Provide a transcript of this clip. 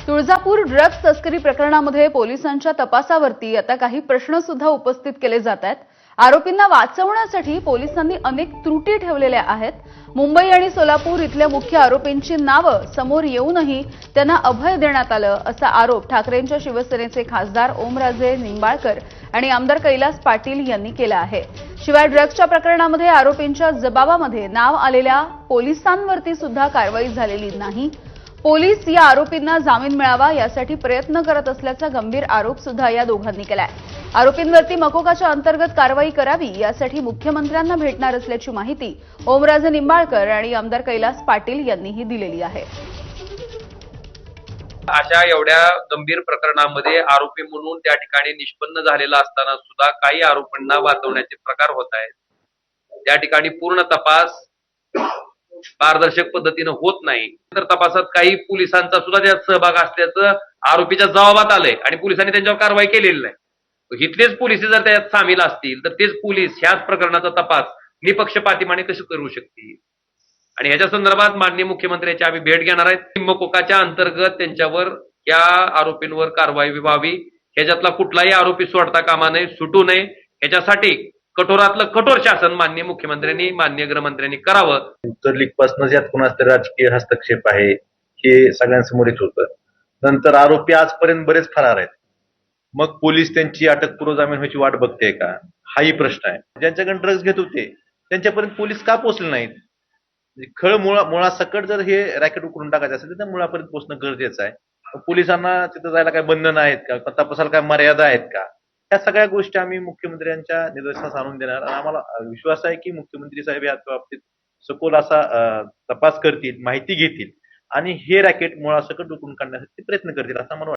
Tuljapur drugs तस्करी प्रकरणामध्ये पोलिसांच्या तपासावरती आता काही प्रश्न सुद्धा उपस्थित केले जात आहेत। आरोपींना वाचवण्यासाठी पोलिसांनी अनेक त्रुटी ठेवलेल्या आहेत। मुंबई आणि सोलापूर इथल्या मुख्य आरोपींची नावं समोर येऊनही त्यांना अभय देण्यात आलं असा आरोप ठाकरेंच्या शिवसेनेचे खासदार ओमराजे निंबाळकर आणि आमदार कैलास पाटील यांनी केला आहे। शिवाय ड्रग्जच्या प्रकरणामध्ये आरोपींच्या जबाबामध्ये नाव आलेल्या पोलिसांवरती सुद्धा कारवाई झालेली नाही। पोलीस या आरोपींना जामीन मिळावा यासाठी प्रयत्न करत असल्याचा गंभीर आरोप सुद्धा या दोघांनी केलाय। आरोपींवरती मकोकाच्या अंतर्गत कारवाई करावी यासाठी मुख्यमंत्र्यांना भेटणार असल्याची माहिती ओमराजे निंबाळकर आणि आमदार कैलास पाटील यांनीही दिलेली आहे। अशा एवढ्या गंभीर प्रकरणामध्ये आरोपी म्हणून त्या ठिकाणी निष्पन्न झालेला असताना सुद्धा काही आरोपींना वाचवण्याचे प्रकार होत आहेत। त्या ठिकाणी पूर्ण तपास पारदर्शक पद्धतीने होत नाही। तर तपासात काही पोलिसांचा सुद्धा त्यात सहभाग असल्याचं आरोपीच्या जबाबात आलंय आणि पोलिसांनी त्यांच्यावर कारवाई केलेली नाही। इथलेच पोलीस जर त्यात सामील असतील तर तेच पोलीस ह्याच प्रकरणाचा तपास निपक्षपातीपणे कसे करू शकतील। आणि ह्याच्या संदर्भात माननीय मुख्यमंत्र्यांची आम्ही भेट घेणार आहेत। मकोकाच्या अंतर्गत त्यांच्यावर या आरोपींवर कारवाई व्हावी, ह्याच्यातला कुठलाही आरोपी सोडता कामा नये, सुटू नये, ह्याच्यासाठी कठोरातलं कठोर शासन माननीय मुख्यमंत्र्यांनी माननीय गृहमंत्र्यांनी करावं। उत्तर लीगपासूनच यात कुणाच तरी राजकीय हस्तक्षेप आहे हे सगळ्यांसमोर येत होतं। नंतर आरोपी आजपर्यंत बरेच फरार आहेत। मग पोलीस त्यांची अटकपूर्व जामीन व्हायची वाट बघते का, हाही प्रश्न आहे। ज्यांच्याकडे ड्रग्ज घेत होते त्यांच्यापर्यंत पोलीस का पोहोचले नाहीत? खळ मुळासकट जर हे रॅकेट उकरून टाकायचं असेल तर मुळापर्यंत पोहोचणं गरजेचं आहे। पोलिसांना तिथं जायला काय बंधन आहेत का, तपासाला काय मर्यादा आहेत का, या सगळ्या गोष्टी आम्ही मुख्यमंत्र्यांच्या निदर्शनास आणून देणार आणि आम्हाला विश्वास आहे की मुख्यमंत्री साहेब या बाबतीत सखोल असा तपास करतील, माहिती घेतील आणि हे रॅकेट मुळासकट उकरून काढण्यासाठी प्रयत्न करतील असं मला वाटतं।